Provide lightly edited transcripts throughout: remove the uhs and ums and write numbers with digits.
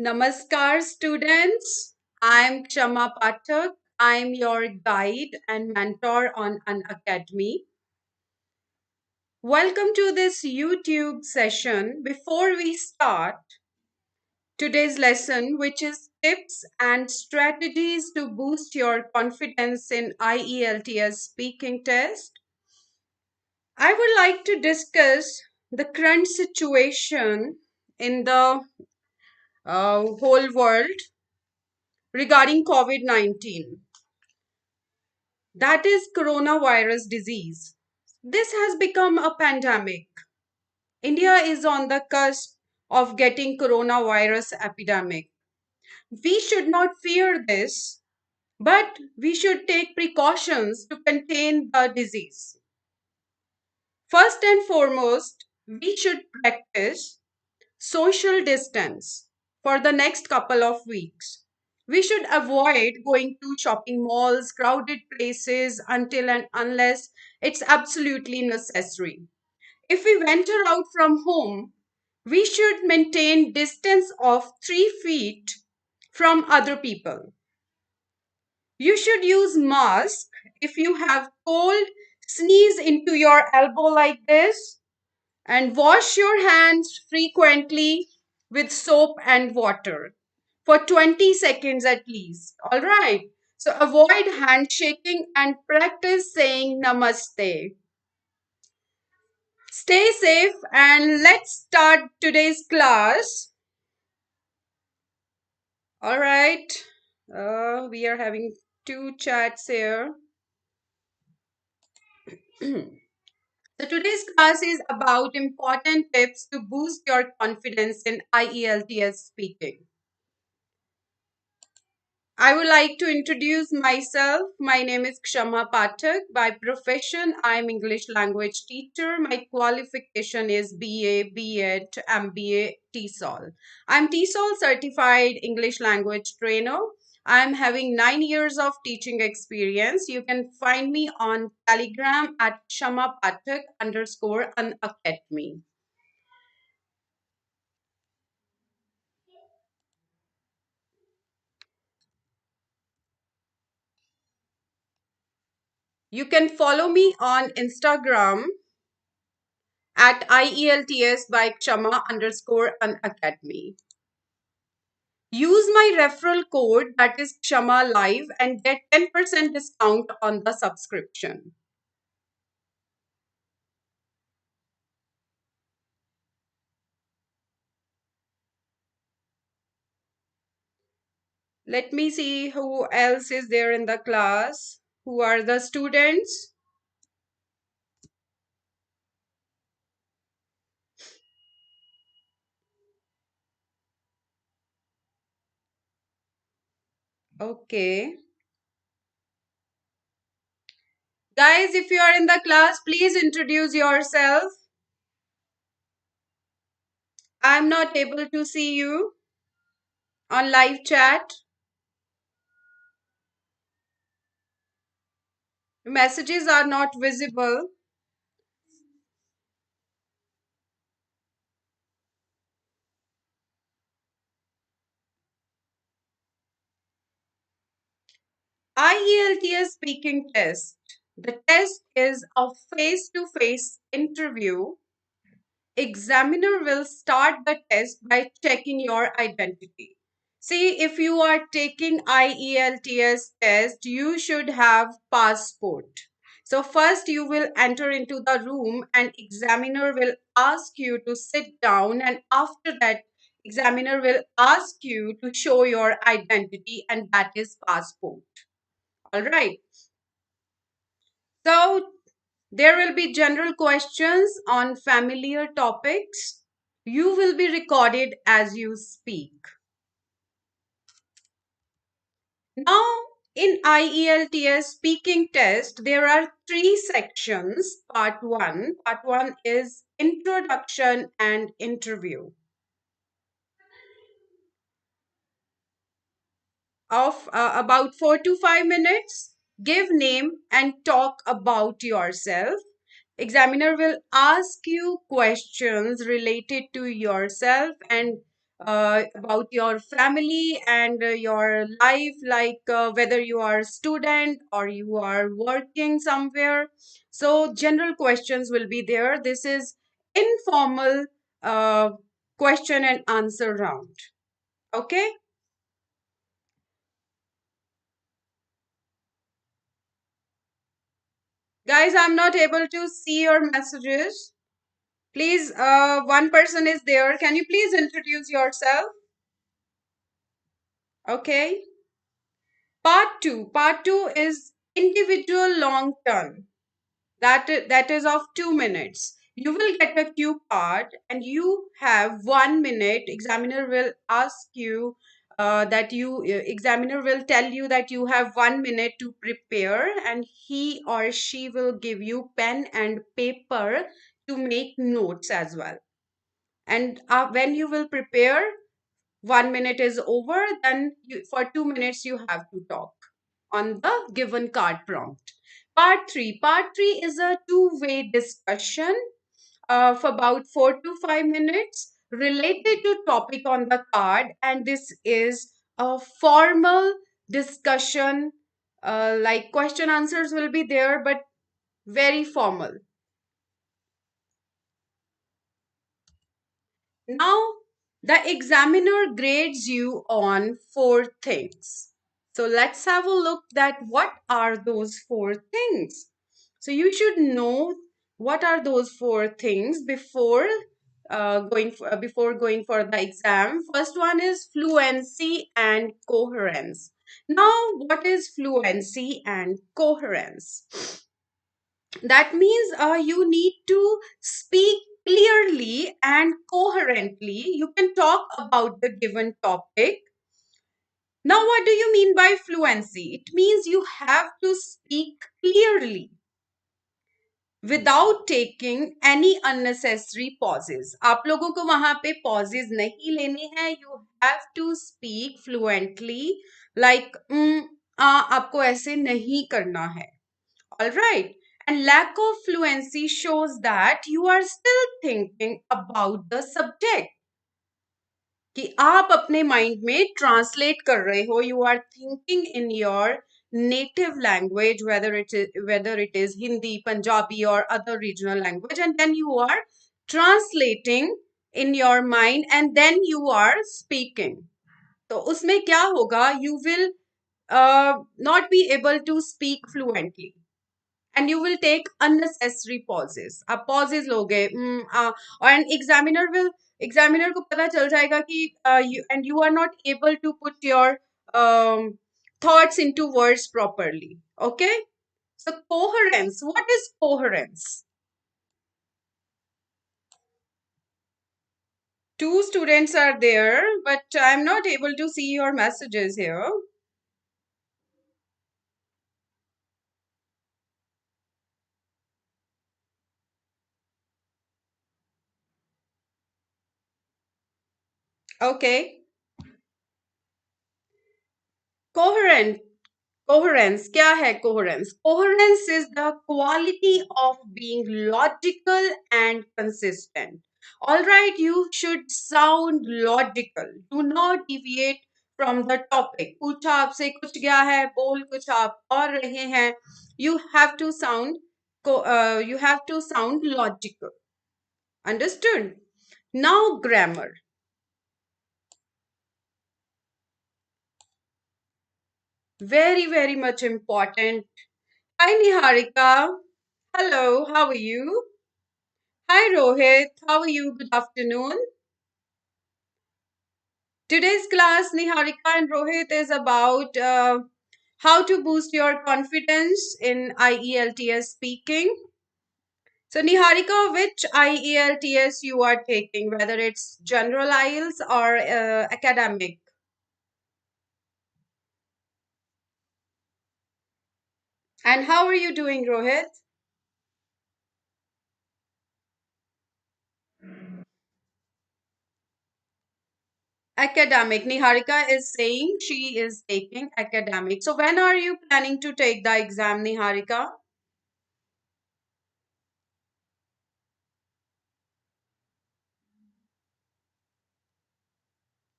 Namaskar, students. I'm Kshma Pathak. I'm your guide and mentor on Unacademy. Welcome to this YouTube session. Before we start today's lesson, which is tips and strategies to boost your confidence in IELTS speaking test, I would like to discuss the current situation in the whole world regarding COVID-19. That is coronavirus disease. This has become a pandemic. India is on the cusp of getting coronavirus epidemic. We should not fear this, but we should take precautions to contain the disease. First and foremost, we should practice social distance for the next couple of weeks. We should avoid going to shopping malls, crowded places until and unless it's absolutely necessary. If we venture out from home, we should maintain distance of 3 feet from other people. You should use mask if you have cold, sneeze into your elbow like this and wash your hands frequently with soap and water for 20 seconds at least. All right. So avoid handshaking and practice saying namaste. Stay safe and let's start today's class. All right. We are having two chats here. So today's class is about important tips to boost your confidence in IELTS speaking. I would like to introduce myself. My name is Kshma Pathak. By profession, I'm English language teacher. My qualification is BA, BEd, MBA, TESOL. I'm TESOL certified English language trainer. I'm having 9 years of teaching experience. You can find me on Telegram at Kshma Pathak _ Unacademy. You can follow me on Instagram at IELTS by Kshma _ Unacademy. Use my referral code that is Kshama Live and get 10% discount on the subscription. Let me see who else is there in the class. Who are the students? Okay. Guys, if you are in the class, please introduce yourself. I'm not able to see you on live chat. Messages are not visible. IELTS speaking test. The test is a face-to-face interview. Examiner will start the test by checking your identity. See, if you are taking IELTS test, you should have passport. So first you will enter into the room and examiner will ask you to sit down, and after that examiner will ask you to show your identity, and that is passport. All right. So there will be general questions on familiar topics. You will be recorded as you speak. Now, in IELTS speaking test, there are three sections. Part 1. Part 1 is introduction and interview. Of about 4 to 5 minutes. Give name and talk about yourself. Examiner will ask you questions related to yourself and about your family and your life, like whether you are a student or you are working somewhere. So general questions will be there. This is informal uh, question and answer round. Okay, guys, I'm not able to see your messages. Please, one person is there. Can you please introduce yourself? Okay. Part two. Part two is individual long term. That is of 2 minutes. You will get a cue card and you have 1 minute. Examiner will ask you examiner will tell you that you have 1 minute to prepare, and he or she will give you pen and paper to make notes as well. And when you will prepare, 1 minute is over, then for 2 minutes you have to talk on the given card prompt. Part 3. Part 3 is a two-way discussion of about 4 to 5 minutes related to topic on the card, and this is a formal discussion. Like question answers will be there, but very formal. Now, the examiner grades you on four things. So let's have a look at what are those four things. So you should know what are those four things before going for the exam. First one is fluency and coherence. Now, what is fluency and coherence? That means you need to speak clearly and coherently. You can talk about the given topic. Now, what do you mean by fluency? It means you have to speak clearly without taking any unnecessary pauses. आप लोगों को वहां पे pauses नहीं लेने हैं. You have to speak fluently. Like आपको ऐसे नहीं करना है. All right. And lack of fluency shows that you are still thinking about the subject. कि आप अपने माइंड में ट्रांसलेट कर रहे हो. You are thinking in your native language, whether it is Hindi, Punjabi, or other regional language, and then you are translating in your mind, and then you are speaking. तो उसमें क्या होगा? You will not be able to speak fluently. And you will take unnecessary pauses. आप pauses लोगे. And examiner को पता चल जाएगा कि you are not able to put your thoughts into words properly. Okay. So coherence. What is coherence? Two students are there, but I'm not able to see your messages here. Okay. Coherent. Coherence. क्या है coherence? Coherence is the quality of being logical and consistent. All right, you should sound logical. Do not deviate from the topic. पूछा आपसे कुछ गया है, बोल कुछ आप और रहे हैं. You have to sound logical. Understood? Now grammar. Very, very much important. Hi Niharika. Hello, how are you? Hi Rohit, how are you? Good afternoon. Today's class, Niharika and Rohit, is about how to boost your confidence in IELTS speaking. So Niharika, which IELTS you are taking, whether it's general IELTS or academic? And how are you doing, Rohit? Academic. Niharika is saying she is taking academic. So when are you planning to take the exam, Niharika?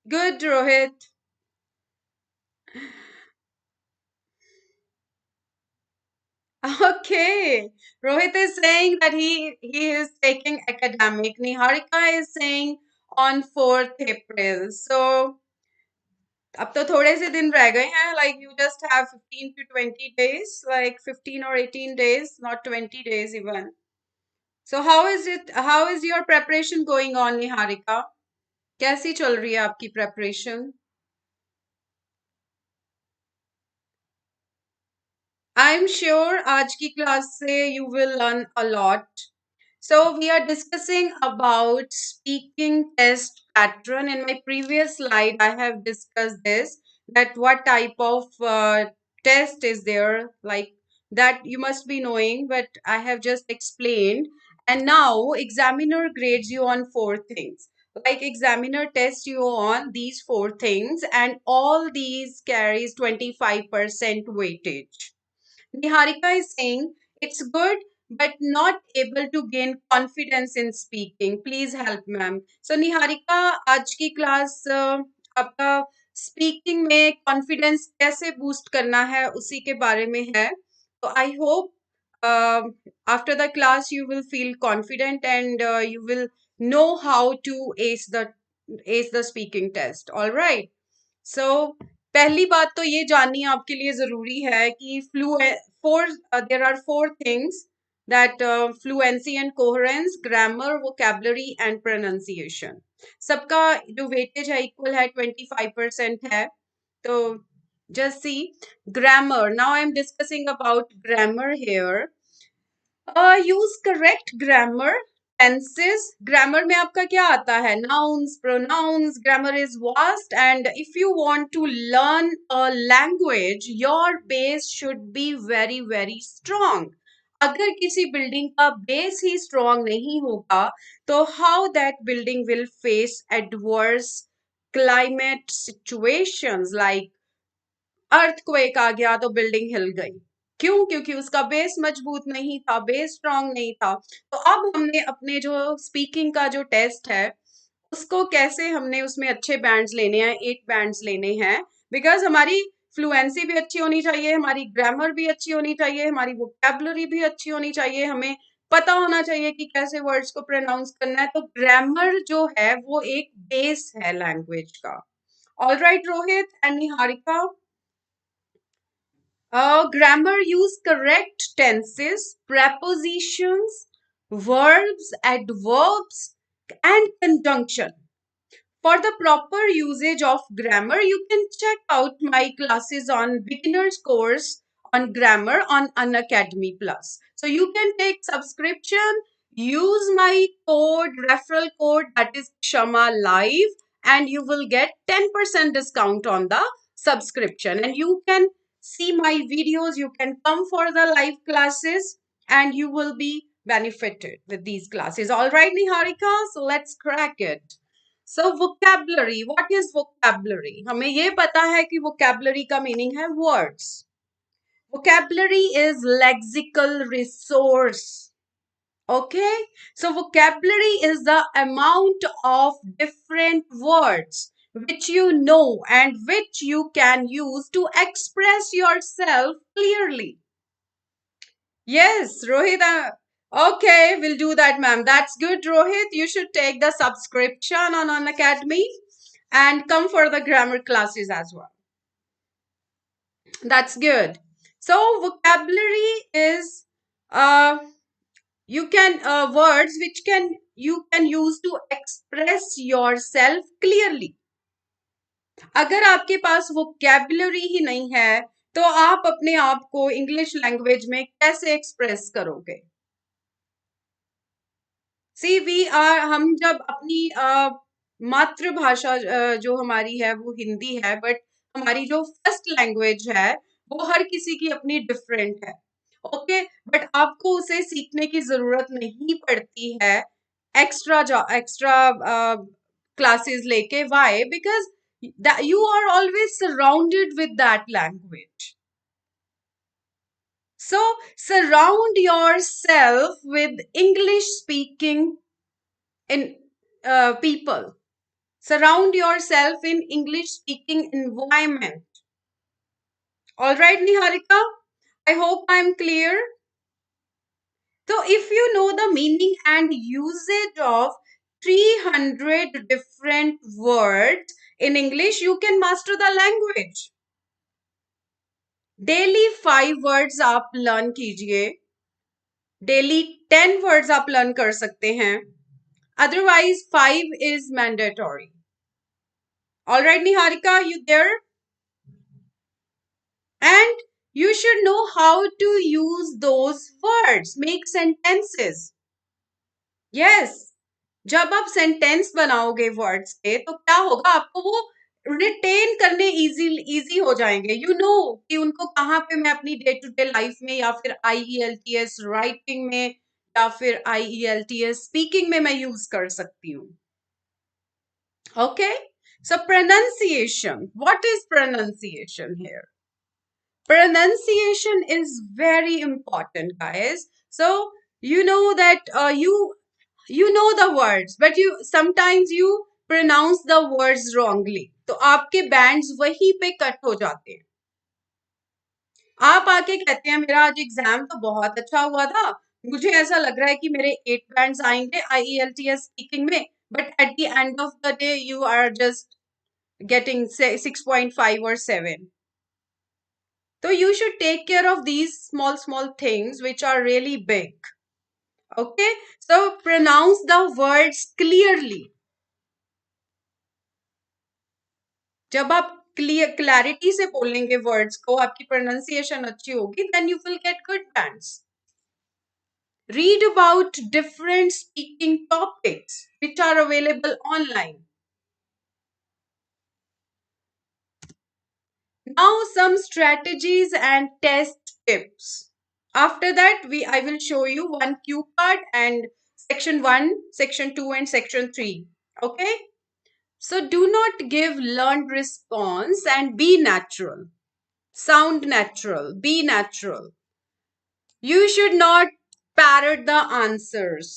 Good, Rohit. Okay. Rohit is saying that he is taking academic. Niharika is saying on 4th April. So अब तो थोड़े से दिन रह गए हैं, like you just have 15 to 20 days, like 15 or 18 days, not 20 days even. So how is your preparation going on, Niharika? कैसी चल रही है आपकी preparation? I'm sure आज की क्लास से you will learn a lot. So we are discussing about speaking test pattern. In my previous slide, I have discussed this, that what type of test is there, like that you must be knowing, but I have just explained. And now examiner grades you on 4 things. Like examiner tests you on these 4 things, and all these carries 25% weightage. Niharika is saying it's good but not able to gain confidence in speaking. Please help, ma'am. So Niharika, आज की class आपका speaking में confidence कैसे boost करना है उसी के बारे में है. तो I hope after the class you will feel confident and you will know how to ace the speaking test. All right. सो पहली बात तो ये जाननी आपके लिए जरूरी है कि for there are 4 things that fluency and coherence, grammar, vocabulary and pronunciation. सबका जो वेटेज है इक्वल है, 25% है. तो just see grammar. Now I am discussing about grammar here. Use correct grammar. Tenses. Grammar में आपका क्या आता है? Nouns, pronouns. Grammar is vast, and if you want to learn a language your base should be very very strong. अगर किसी building का base ही strong नहीं होगा तो how that building will face adverse climate situations, like earthquake आ गया तो building हिल गई. क्यों? क्योंकि उसका बेस मजबूत नहीं था, बेस स्ट्रांग नहीं था. तो अब हमने अपने जो स्पीकिंग का जो टेस्ट है उसको कैसे हमने उसमें अच्छे बैंड्स लेने हैं, 8 बैंड्स लेने हैं. बिकॉज हमारी फ्लुएंसी भी अच्छी होनी चाहिए, हमारी ग्रामर भी अच्छी होनी चाहिए, हमारी वोकैबुलरी भी अच्छी होनी चाहिए, हमें पता होना चाहिए कि कैसे वर्ड्स को प्रोनाउंस करना है. तो ग्रामर जो है वो एक बेस है लैंग्वेज का. All right Rohit and Niharika. Grammar use correct tenses, prepositions, verbs, adverbs, and conjunction. For the proper usage of grammar, you can check out my classes on beginner's course on grammar on Unacademy Plus. So you can take subscription, use my code, referral code, that is Kshama Live, and you will get 10% discount on the subscription. And you can see my videos, you can come for the live classes, and you will be benefited with these classes. All right, Niharika, so let's crack it. So vocabulary, what is vocabulary? हमें ये पता है कि vocabulary का meaning है words. Vocabulary is lexical resource. Okay, so vocabulary is the amount of different words which you know and which you can use to express yourself clearly. Yes, Rohit. Okay, we'll do that, ma'am. That's good, Rohit. You should take the subscription on Unacademy and come for the grammar classes as well. That's good. So vocabulary is you can words which can you can use to express yourself clearly. अगर आपके पास vocabulary ही नहीं है तो आप अपने आप को English language में कैसे एक्सप्रेस करोगे? सी वी आर हम जब अपनी मातृभाषा जो हमारी है वो हिंदी है, बट हमारी जो फर्स्ट लैंग्वेज है वो हर किसी की अपनी डिफरेंट है. ओके, बट आपको उसे सीखने की जरूरत नहीं पड़ती है एक्स्ट्रा क्लासेस लेके. Why? Because you are always surrounded with that language. So surround yourself with English speaking in people. Surround yourself in English speaking environment. All right, Niharika, I hope I'm clear. So if you know the meaning and usage of 300 different words in English, you can master the language. Daily 5 words आप learn कीजिए, daily 10 words आप learn कर सकते हैं, otherwise 5 is mandatory. Alright Niharika, you there? And you should know how to use those words, make sentences. Yes, जब आप sentence बनाओगे words के तो क्या होगा, आपको वो रिटेन करने इजी हो जाएंगे. यू नो कि उनको कहाँ पे मैं अपनी डे टू डे लाइफ में या फिर IELTS राइटिंग में या फिर IELTS स्पीकिंग में मैं यूज कर सकती हूँ. Okay, so pronunciation. What is pronunciation here? Pronunciation is very important, guys. So you know that you know the words, but you sometimes you pronounce the words wrongly. तो आपके bands वहीं पे cut हो जाते हैं. आप आके कहते हैं मेरा आज एग्जाम तो बहुत अच्छा हुआ था, मुझे ऐसा लग रहा है कि मेरे 8 बैंड्स आएंगे IELTS स्पीकिंग में, but at the end of the day you are just getting 6.5 or 7. So you should take care of these small things which are really big. Okay, so pronounce the words clearly. जब आप clarity से बोलेंगे words को, आपकी pronunciation अच्छी होगी, then you will get good bands. Read about different speaking topics which are available online. Now some strategies and test tips. After that, I will show you one cue card and section 1, section 2 and section 3. Okay? So do not give learned response and be natural. Sound natural. Be natural. You should not parrot the answers.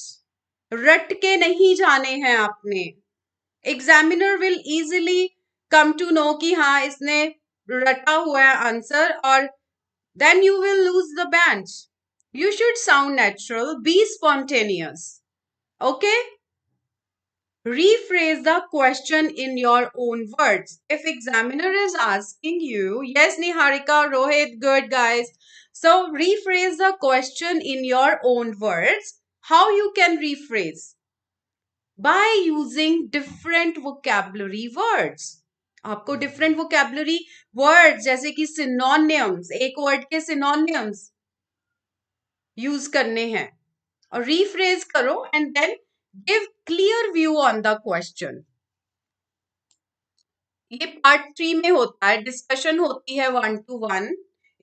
रट के नहीं जाने हैं आपने. Examiner will easily come to know कि हाँ इसने रटा हुआ है आंसर, और then you will lose the bands. You should sound natural. Be spontaneous. Okay? Rephrase the question in your own words. If examiner is asking you, yes, Niharika, Rohit, good guys. So rephrase the question in your own words. How you can rephrase? By using different vocabulary words. आपको different vocabulary words जैसे कि synonyms, एक word के synonyms use करने हैं, और rephrase करो and then give clear view on the question. ये पार्ट 3 में होता है, डिस्कशन होती है 1 to 1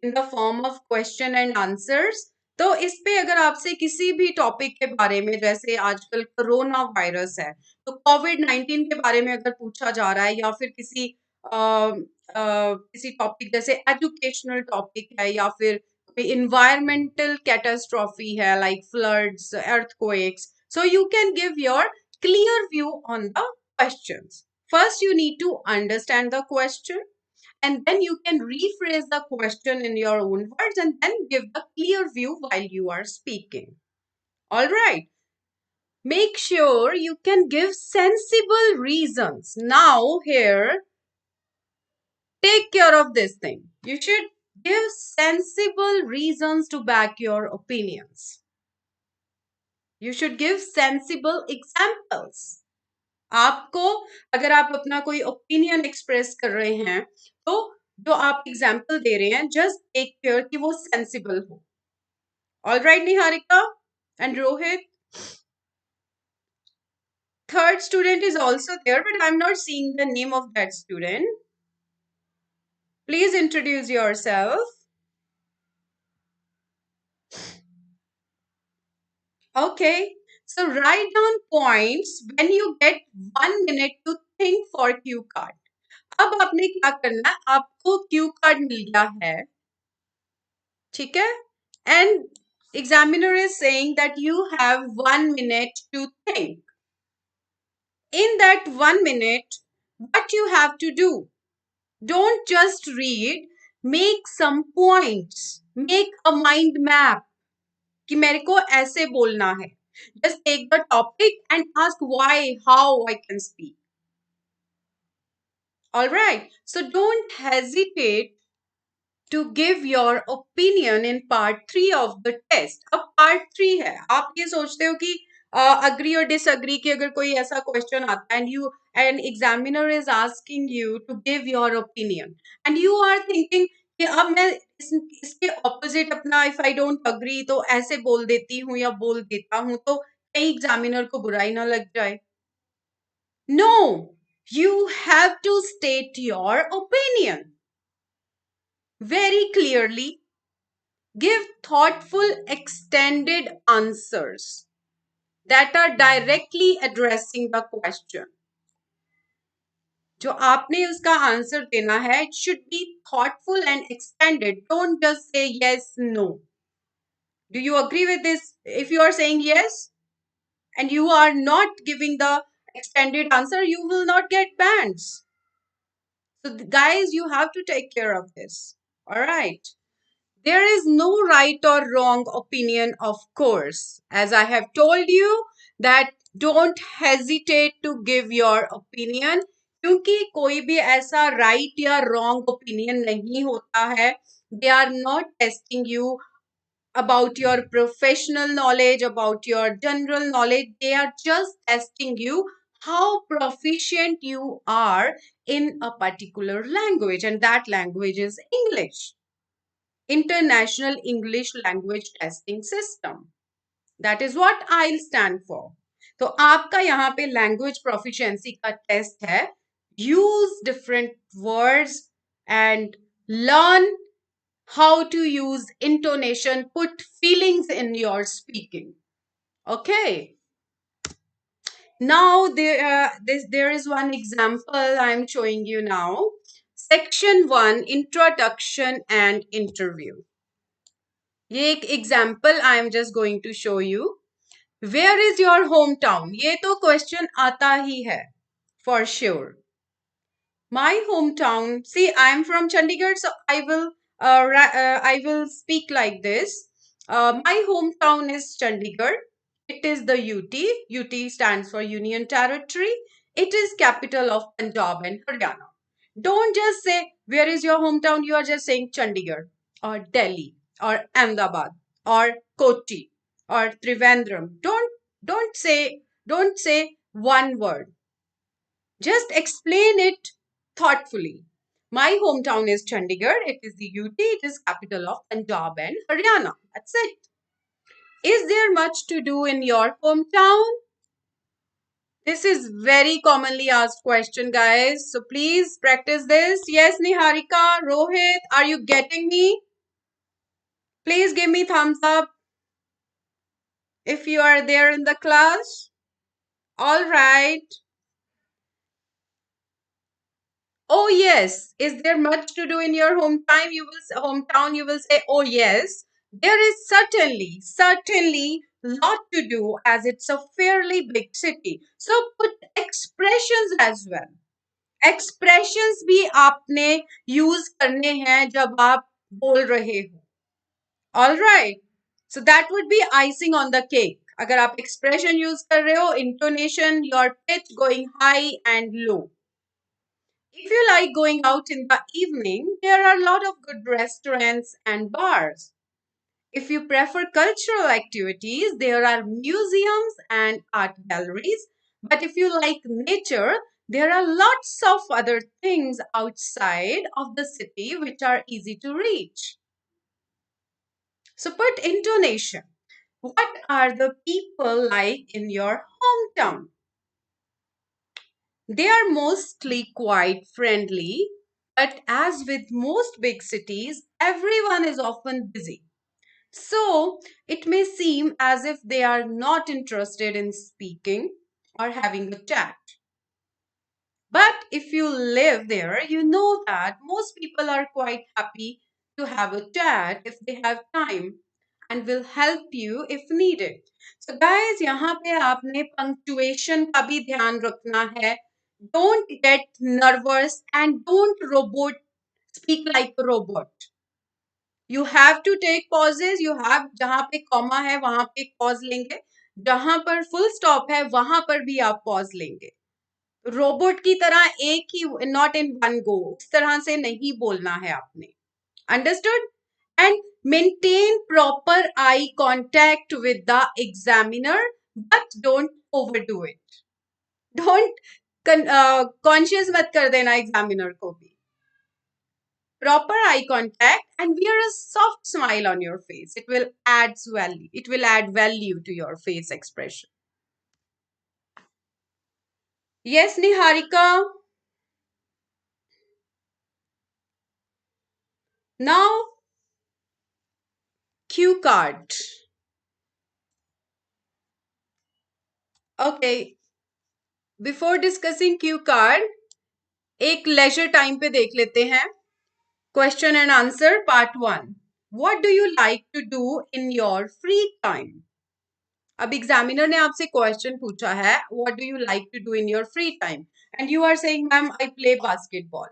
in the form of question and answers. तो इस पे अगर आपसे किसी भी टॉपिक के बारे में, जैसे आजकल कोरोना वायरस है तो COVID-19 के बारे में अगर पूछा जा रहा है, या फिर किसी टॉपिक जैसे एजुकेशनल टॉपिक है, या फिर कोई इन्वायरमेंटल कैटास्ट्रॉफी है like floods, earthquakes, so you can give your clear view on the questions. First, you need to understand the question, and then you can rephrase the question in your own words and then give the clear view while you are speaking. All right. Make sure you can give sensible reasons. Now, here, take care of this thing. You should give sensible reasons to back your opinions. You should give sensible examples. आपको अगर आप अपना कोई opinion express कर रहे हैं तो जो आप एग्जाम्पल दे रहे हैं, जस्ट टेक केयर कि वो सेंसिबल हो. All right Niharika and Rohit. Third student is also there, but I am not seeing the name of that student. Please introduce yourself. Okay, so write down points when you get 1 minute to think for cue card. अब आपने क्या करना है, आपको Q card मिल गया है, ठीक है, and examiner is saying that you have 1 minute to think. In that 1 minute, what you have to do, don't just read, make some points, make a mind map कि मेरे को ऐसे बोलना है. Just take the topic and ask why, how I can speak. All right. So don't hesitate to give your opinion in part 3 of the test. अब part 3 है. आप ये सोचते हो कि agree or disagree कि अगर कोई ऐसा question आता है and you an examiner is asking you to give your opinion and you are thinking कि अब मैं इसके opposite अपना if I don't agree तो ऐसे बोल देती हूँ या बोल देता हूँ तो कहीं examiner को बुराई ना लग जाए. No, you have to state your opinion very clearly. Give thoughtful, extended answers that are directly addressing the question. जो आपने उसका आंसर देना है, it should be thoughtful and extended. Don't just say yes, no. Do you agree with this? If you are saying yes and you are not giving the extended answer, you will not get bans. So, guys, you have to take care of this. All right. There is no right or wrong opinion, of course. As I have told you that don't hesitate to give your opinion क्योंकि कोई भी ऐसा right या wrong opinion नहीं होता है. They are not testing you about your professional knowledge, about your general knowledge. They are just testing you how proficient you are in a particular language, and that language is English. International English Language Testing System. That is what IELTS stand for. तो आपका यहाँ पे language proficiency का test है. Use different words and learn how to use intonation, put feelings in your speaking. Okay. Now there is one example I'm showing you now. Section 1, Introduction and Interview. ये एक example I am just going to show you. Where is your home town? ये तो question आता ही है for sure. My hometown, see, I am from Chandigarh, so I will speak like this. My hometown is Chandigarh. It is the UT. UT stands for Union Territory. It is capital of Punjab and Haryana. Don't just say where is your hometown. You are just saying Chandigarh or Delhi or Ahmedabad or Koti or Trivandrum. Don't say one word. Just explain it thoughtfully. My hometown is Chandigarh. It is the UT. It is capital of Punjab and Haryana. That's it. Is there much to do in your hometown? This is very commonly asked question, guys. So please practice this. Yes, Niharika, Rohit, are you getting me? Please give me thumbs up if you are there in the class. All right. Oh yes, is there much to do in your hometown? You will say, oh yes, there is certainly lot to do as it's a fairly big city. So put expressions as well. Expressions भी आपने use करने हैं जब आप बोल रहे हो. All right. So that would be icing on the cake. अगर आप expression use कर रहे हो, intonation, your pitch going high and low. If you like going out in the evening, there are a lot of good restaurants and bars. If you prefer cultural activities, there are museums and art galleries. But if you like nature, there are lots of other things outside of the city which are easy to reach. So put intonation. What are the people like in your hometown? They are mostly quite friendly, but as with most big cities, everyone is often busy. So it may seem as if they are not interested in speaking or having a chat. But if you live there, you know that most people are quite happy to have a chat if they have time. and will help you if needed. So guys, यहाँ पे आपने punctuation का भी ध्यान रखना है. Don't get nervous and don't speak like a robot. You have to take pauses. You have जहाँ पे comma है वहाँ पे pause लेंगे. जहाँ पर full stop है वहाँ पर भी आप pause लेंगे. रोबोट की तरह एक ही नॉट इन वन गो उस तरह से नहीं बोलना है आपने. Understood. And maintain proper eye contact with the examiner but don't overdo it. Don't conscious मत कर देना एग्जामिनर को भी. Proper eye contact and wear a soft smile on your face. It will add value to your face expression. Yes, Niharika. Now, cue card. Okay, before discussing cue card, एक leisure time पे देख लेते हैं. Question and answer part 1. What do you like to do in your free time? अब examiner ने आपसे question पूछा है, what do you like to do in your free time? And you are saying, ma'am, I play basketball.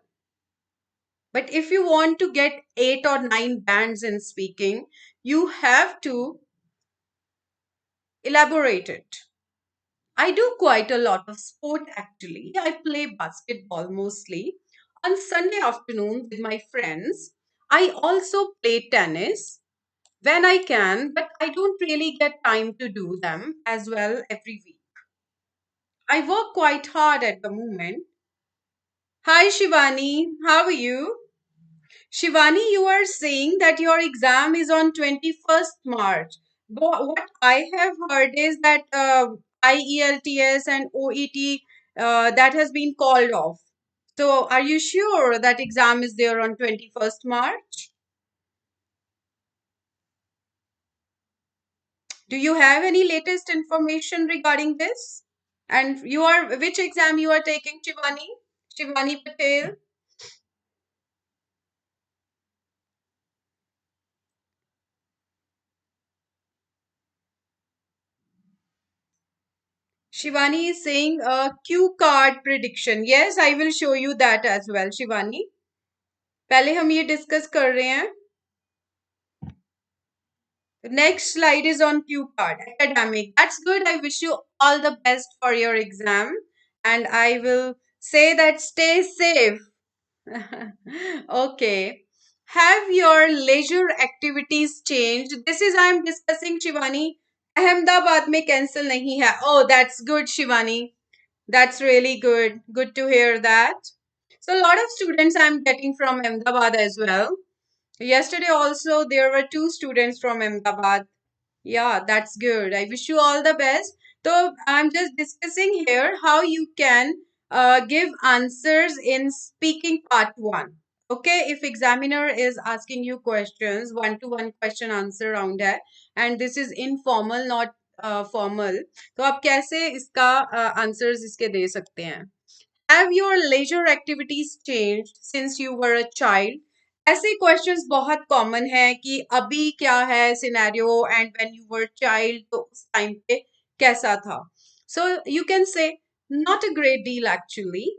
But if you want to get 8 or 9 bands in speaking, you have to elaborate it. I do quite a lot of sport actually. I play basketball mostly. On Sunday afternoon with my friends, I also play tennis when I can, but I don't really get time to do them as well every week. I work quite hard at the moment. Hi Shivani, how are you? Shivani, you are saying that your exam is on 21st March. What I have heard is that IELTS and OET that has been called off. So are you sure that exam is there on 21st March? Do you have any latest information regarding this? And which exam you are taking, Shivani? Shivani Patel? Shivani is saying a cue card prediction. Yes, I will show you that as well, Shivani. पहले हम ये discuss कर रहे हैं. The next slide is on cue card. Academic. That's good. I wish you all the best for your exam. And I will say that stay safe. Okay. Have your leisure activities changed? This is I am discussing, Shivani. Ahmedabad में cancel नहीं है. Oh, that's good, Shivani. That's really good. Good to hear that. So a lot of students I'm getting from Ahmedabad as well. Yesterday also there were 2 students from Ahmedabad. Yeah, that's good. I wish you all the best. So I'm just discussing here how you can give answers in speaking part 1. Okay, if examiner is asking you questions, 1-to-1 question answer round है, and this is informal, not formal, तो आप कैसे इसका answers इसके दे सकते हैं? Have your leisure activities changed since you were a child? ऐसे questions बहुत कॉमन है कि अभी क्या है scenario and when you were child तो उस टाइम पे कैसा था. So you can say not a great deal actually.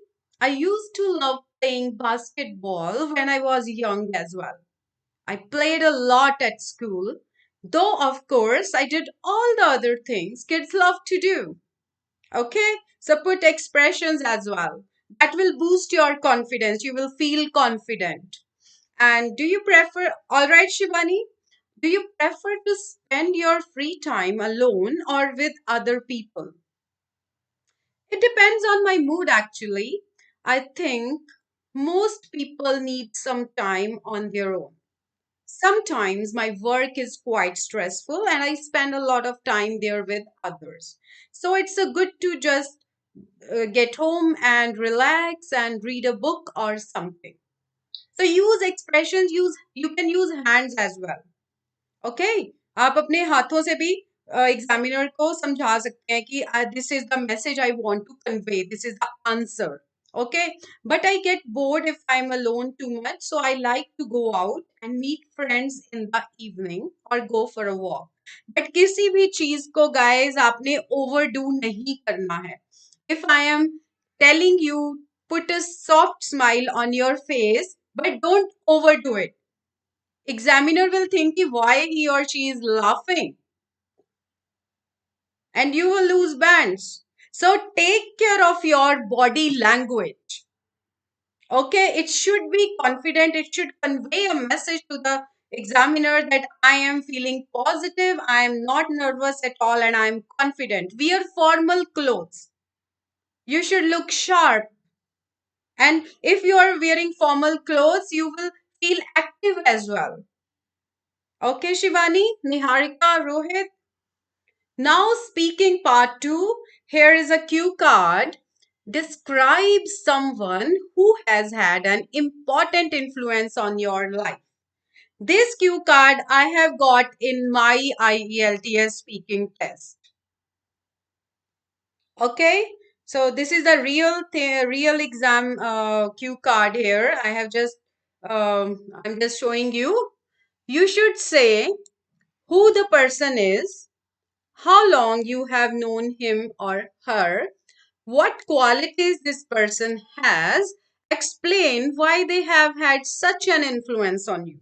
I used to love playing basketball when I was young as well. I played a lot at school, though of course I did all the other things kids love to do. Okay, so put expressions as well. That will boost your confidence. You will feel confident. And do you prefer, all right, Shivani, do you prefer to spend your free time alone or with other people? It depends on my mood, actually. I think most people need some time on their own. Sometimes my work is quite stressful and I spend a lot of time there with others. So it's a good to just get home and relax and read a book or something. So use expressions, you can use hands as well. Okay, आप अपने हाथों से भी examiner को समझा सकते हैं कि this is the message I want to convey, this is the answer. Okay, but I get bored if I'm alone too much, so I like to go out and meet friends in the evening or go for a walk. But किसी भी चीज को guys आपने overdo नहीं करना है. If I am telling you, put a soft smile on your face, but don't overdo it. Examiner will think कि why he or she is laughing, and you will lose bands. So take care of your body language. Okay, it should be confident. It should convey a message to the examiner that I am feeling positive, I am not nervous at all, and I am confident. Wear formal clothes. You should look sharp. And if you are wearing formal clothes, you will feel active as well. Okay, Shivani, Niharika, Rohit. Now, speaking part two, here is a cue card. Describe someone who has had an important influence on your life. This cue card I have got in my IELTS speaking test. Okay, so this is the real exam cue card here. I'm just showing you. You should say who the person is, how long you have known him or her, what qualities this person has, explain why they have had such an influence on you.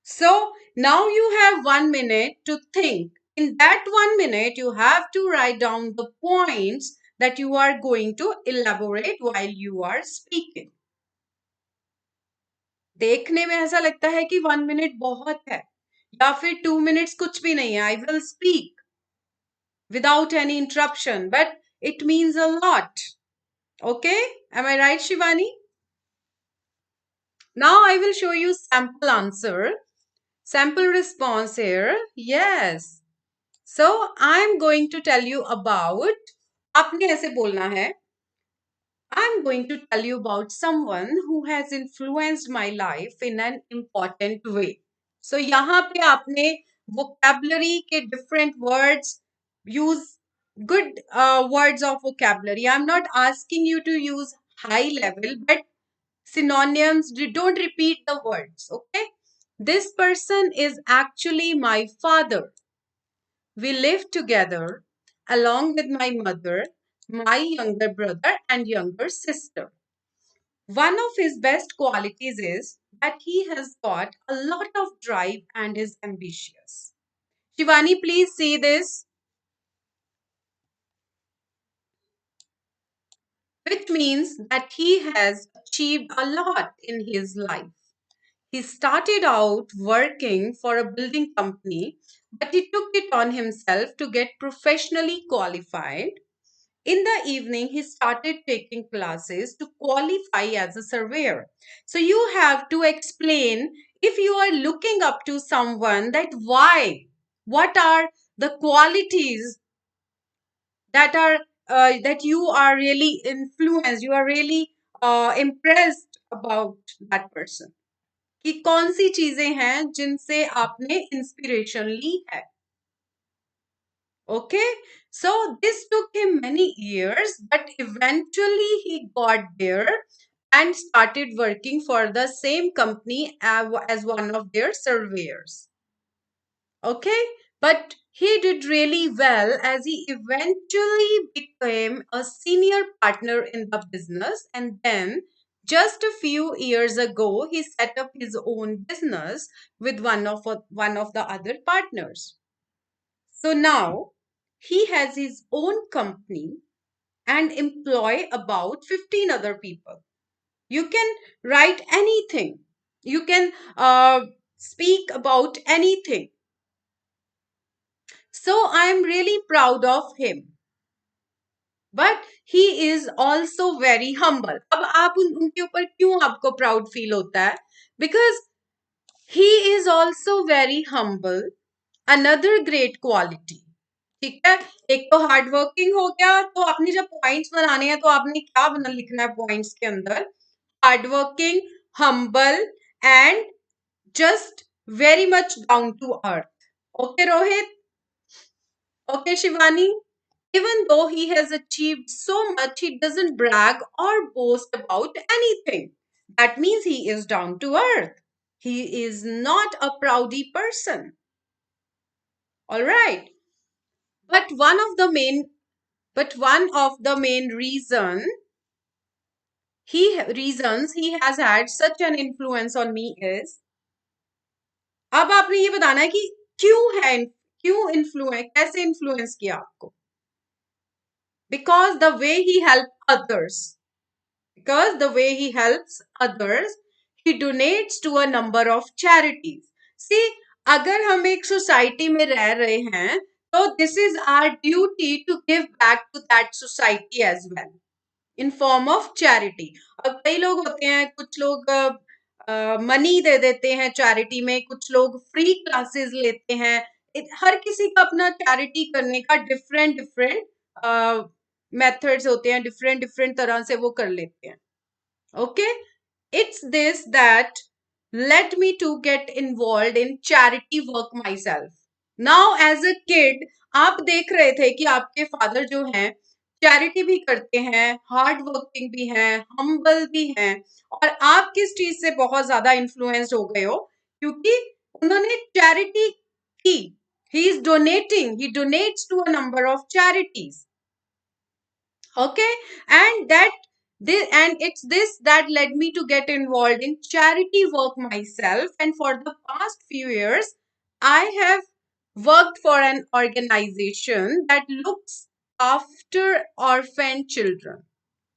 So now you have 1 minute to think. In that 1 minute, you have to write down the points that you are going to elaborate while you are speaking. देखने में ऐसा लगता है कि 1 minute बहुत है या फिर 2 minutes कुछ भी नहीं है. I will speak without any interruption, but it means a lot. Okay, am I right, Shivani? Now I will show you sample answer, sample response here. Yes. So I'm going to tell you about, आपने ऐसे बोलना है, I'm going to tell you about someone who has influenced my life in an important way. So यहाँ पे आपने vocabulary के different words use, good words of vocabulary. I'm not asking you to use high level, but synonyms, don't repeat the words. Okay, this person is actually my father. We live together along with my mother, my younger brother, and younger sister. One of his best qualities is that he has got a lot of drive and is ambitious. Shivani, please see this, which means that he has achieved a lot in his life. He started out working for a building company, but he took it on himself to get professionally qualified. In the evening, he started taking classes to qualify as a surveyor. So you have to explain, if you are looking up to someone, that why, what are the qualities that are that you are really influenced, you are really impressed about that person. कि कौन सी चीजें हैं जिनसे आपने inspiration ली है. Okay, so this took him many years, but eventually he got there and started working for the same company as one of their surveyors. Okay, but he did really well as he eventually became a senior partner in the business, and then just a few years ago he set up his own business with one of the other partners. So now he has his own company and employ about 15 other people. You can write anything. You can speak about anything. So I am really proud of him. But he is also very humble. अब आप उनके ऊपर क्यों आपको proud feel होता है? Because he is also very humble. Another great quality. ठीक है, एक तो हार्ड वर्किंग हो गया. तो आपने जब पॉइंट्स बनाने हैं तो आपने क्या बना लिखना है पॉइंट्स के अंदर? Hard working, humble and just very much down to earth. Okay Rohit, okay Shivani. Even though he has achieved so much, he doesn't brag or boast about anything. That means he is down to earth. He is not a proudy person. All right. But one of the main reasons he has had such an influence on me is, अब आपने ये बताना है कि क्यों influence कैसे influence किया आपको. Because the way he helped others. Because the way he helps others, he donates to a number of charities. See, अगर हम एक सोसाइटी में रह रहे हैं, तो this is our duty to give back to that society as well, in form of charity. अब कई लोग होते हैं, कुछ लोग मनी दे देते हैं चैरिटी में, कुछ लोग फ्री क्लासेस लेते हैं. हर किसी का अपना चैरिटी करने का डिफरेंट डिफरेंट मेथड्स होते हैं, डिफरेंट डिफरेंट तरह से वो कर लेते हैं. Okay, it's this that led me to get involved in charity work myself. Now as a kid, आप देख रहे थे कि आपके फादर जो हैं चैरिटी भी करते हैं, हार्ड वर्किंग भी हैं, हम्बल भी हैं, और आप किस चीज से बहुत ज्यादा इन्फ्लुएंस्ड हो गए हो? क्योंकि उन्होंने चैरिटी की. He donates to a number of charities. Okay, and it's this that led me to get involved in charity work myself, and for the past few years I have worked for an organization that looks after orphan children.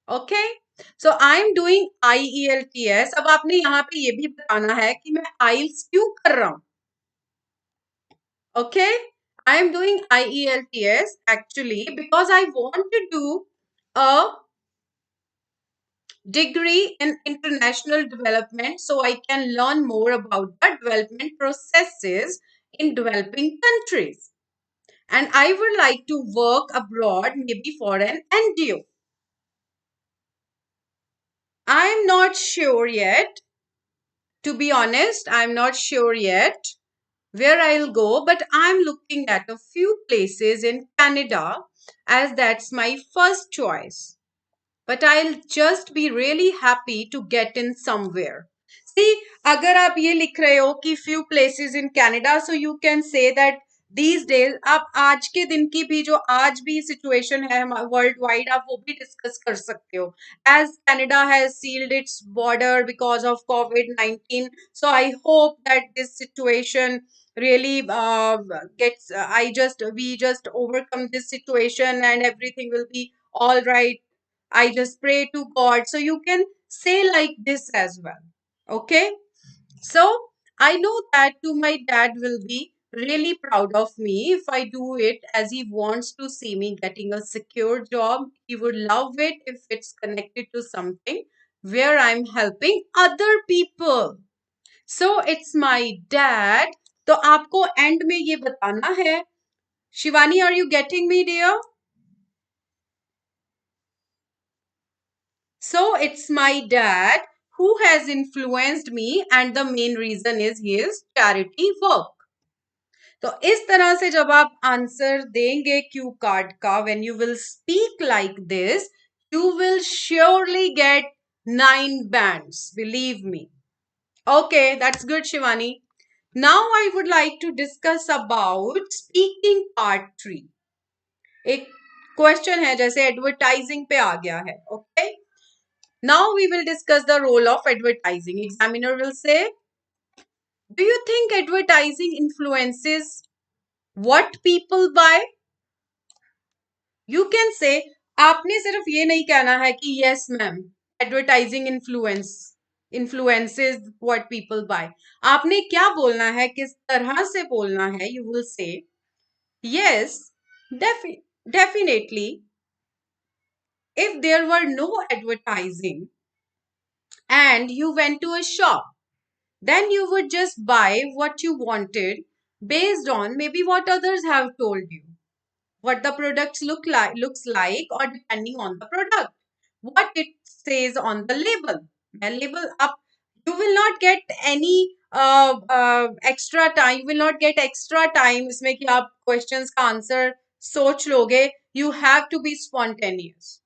Okay, so I'm doing IELTS. अब आपने यहाँ पे ये भी बताना है कि मैं IELTS क्यों कर रहा हूँ. Okay, I'm doing IELTS actually because I want to do a degree in international development so I can learn more about the development processes in developing countries. And I would like to work abroad, maybe for an NGO. I'm not sure yet. To be honest, I'm not sure yet where I'll go, but I'm looking at a few places in Canada as that's my first choice. But I'll just be really happy to get in somewhere. See, अगर आप ये लिख रहे हो कि few places in Canada, so you can say that these days आप आज के दिन की भी जो आज भी situation है वर्ल्ड वाइड, आप वो भी डिस्कस कर सकते हो. As Canada has sealed its border because of COVID-19, so I hope that this situation really we just overcome this situation and everything will be all right. I just pray to God. So you can say like this as well. Okay. So I know that to my dad will be really proud of me if I do it, as he wants to see me getting a secure job. He would love it if it's connected to something where I'm helping other people. So it's my dad. तो आपको and में ये बताना है. Shivani, are you getting me, dear? So it's my dad who has influenced me, and the main reason is his charity work. तो इस तरह से जब आप आंसर देंगे क्यू कार्ड का, when you will speak like this, you will surely get 9 bands, believe me. Okay, that's good, Shivani. Now I would like to discuss about speaking part 3. एक question है जैसे एडवर्टाइजिंग पे आ गया है. Okay, now we will discuss the role of advertising. Examiner will say, do you think advertising influences what people buy? You can say, आपने सिर्फ ये नहीं कहना है कि yes ma'am, advertising influences what people buy. आपने क्या बोलना है, किस तरह से बोलना है. You will say, yes, definitely. If there were no advertising and you went to a shop, then you would just buy what you wanted based on maybe what others have told you, what the products looks like, or depending on the product, what it says on the label. Label up, you will not get any extra time. You will not get extra time इसमें कि आप questions का answer सोच लोगे. you have to be spontaneous.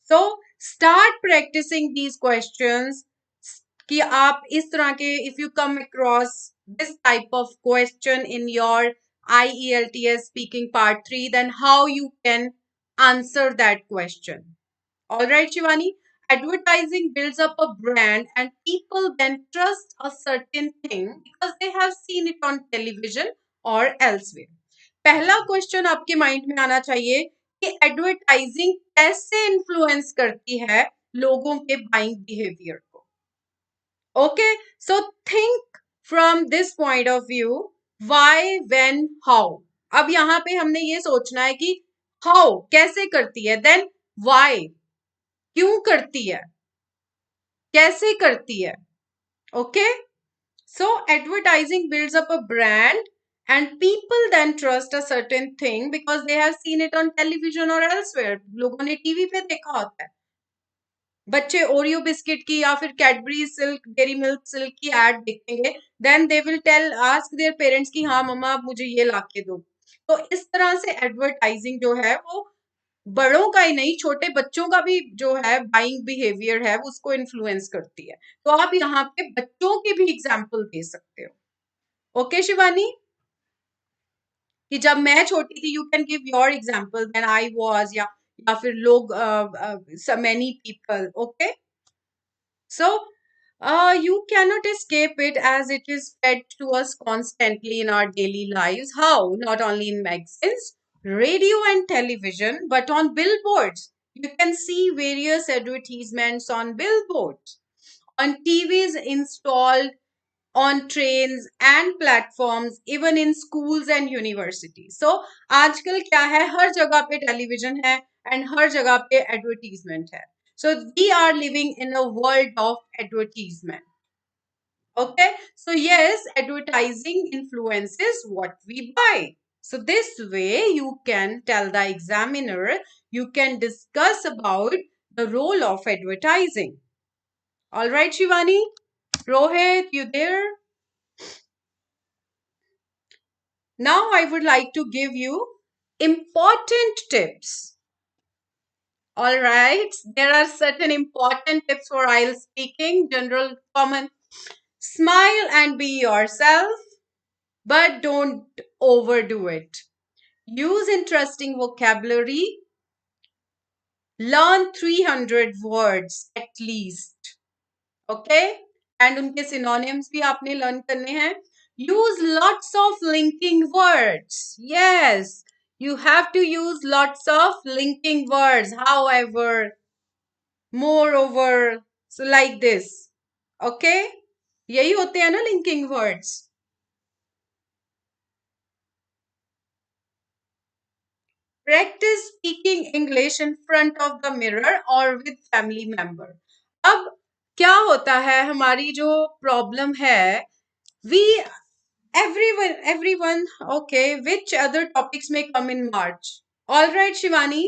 So start practicing these questions कि आप इस तरह के if you come across this type of question in your IELTS speaking part 3, then how you can answer that question. All right, Shivani. Advertising builds up a brand and people then trust a certain thing because they have seen it on television or elsewhere. पहला question आपके mind में आना चाहिए कि advertising कैसे influence करती है लोगों के बाइंग बिहेवियर को. Okay, so think from this point of view, why, when, how. अब यहाँ पे हमने ये सोचना है कि हाउ कैसे करती है, देन व्हाई क्यों करती है, कैसे करती है. Okay, so advertising builds up a brand and people then trust a certain thing because they have seen it on television or elsewhere. लोगों ने टीवी पे देखा होता है. बच्चे ओरियो बिस्किट की या फिर Cadbury silk, dairy milk silk की एड देखेंगे, then they will tell ask their parents कि हाँ मम्मा आप मुझे ये ला के दो. तो इस तरह से एडवर्टाइजिंग जो है वो बड़ों का ही नहीं, छोटे बच्चों का भी जो है बाइंग बिहेवियर है उसको इन्फ्लुएंस करती है. तो आप यहाँ पे बच्चों की भी एग्जाम्पल दे सकते हो. ओके शिवानी, कि जब मैं छोटी थी, you can give your example when I was, या फिर लोग many people. Okay, so you cannot escape it as it is fed to us constantly in our daily lives. How? Not only in magazines, radio and television, but on billboards. You can see various advertisements on billboards, on TVs installed on trains and platforms, even in schools and universities. So आजकल क्या है, हर जगह पे television है and हर जगह पे advertisement है. So we are living in a world of advertisement. Okay, so yes, advertising influences what we buy. So this way you can tell the examiner, you can discuss about the role of advertising. All right, Shivani, Rohit, you there? Now I would like to give you important tips. All right, there are certain important tips for IELTS speaking, general common. Smile and be yourself, but don't overdo it. Use interesting vocabulary. Learn 300 words at least. Okay? And उनके synonyms भी आपने learn करने हैं. Use lots of linking words. Yes, you have to use lots of linking words. However, moreover, so like this. Okay? यही होते हैं ना linking words. Practice speaking English in front of the mirror or with family member. अब क्या होता है, हमारी जो प्रॉब्लम है, we everyone, okay, which other topics may come in March? All right, Shivani.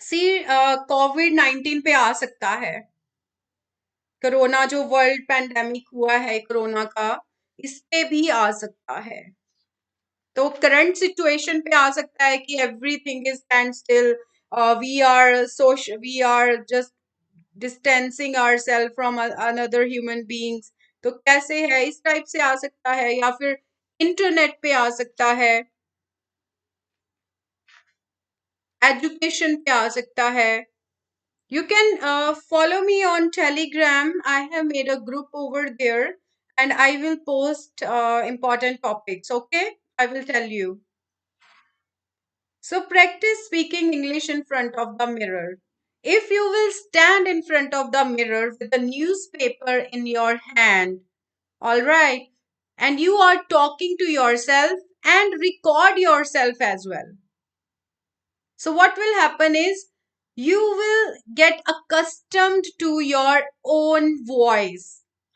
See, COVID-19 पे आ सकता है. कोरोना जो वर्ल्ड पैंडेमिक हुआ है कोरोना का, इस पे भी आ सकता है. तो करंट सिचुएशन पे आ सकता है कि everything is stand still, we are just distancing ourselves from another human beings. तो कैसे है, इस टाइप से आ सकता है, या फिर इंटरनेट पे आ सकता है, एजुकेशन पे आ सकता है. You can follow me on Telegram. I have made a group over there and I will post important topics. Okay, I will tell you. So practice speaking English in front of the mirror. If you will stand in front of the mirror with a newspaper in your hand, all right, and you are talking to yourself and record yourself as well. So what will happen is you will get accustomed to your own voice.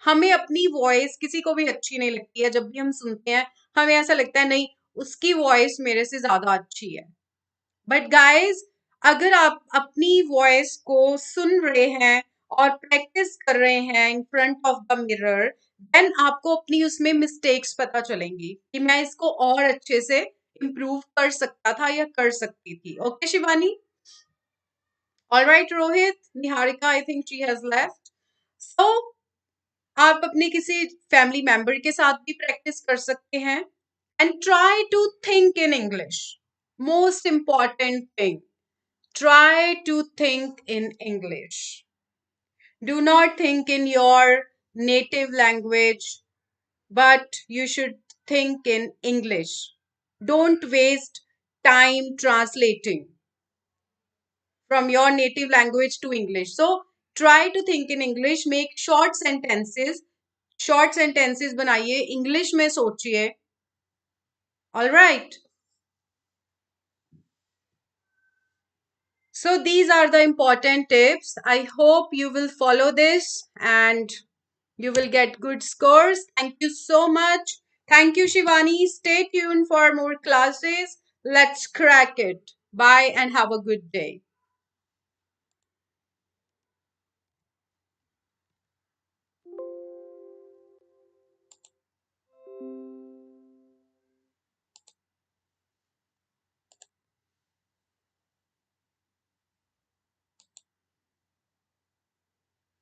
हमें अपनी voice किसी को भी अच्छी नहीं लगती है. जब भी हम सुनते हैं हमें ऐसा लगता है नहीं, उसकी वॉइस मेरे से ज्यादा अच्छी है. बट गाइज, अगर आप अपनी वॉइस को सुन रहे हैं और प्रैक्टिस कर रहे हैं in front of the mirror, then आपको अपनी उसमें मिस्टेक्स पता चलेंगी कि मैं इसको और अच्छे से इम्प्रूव कर सकता था या कर सकती थी. Okay Shivani? All right, Rohit. Niharika, I think she has left. So, आप अपने किसी फैमिली मेंबर के साथ भी प्रैक्टिस कर सकते हैं. And try to think in English. Most important thing. Try to think in English. Do not think in your native language, but you should think in English. Don't waste time translating from your native language to English. So try to think in English, make short sentences. Short sentences बनाइए, English में सोचिए. All right. So these are the important tips. I hope you will follow this and you will get good scores. Thank you so much. Thank you, Shivani. Stay tuned for more classes. Let's crack it. Bye and have a good day.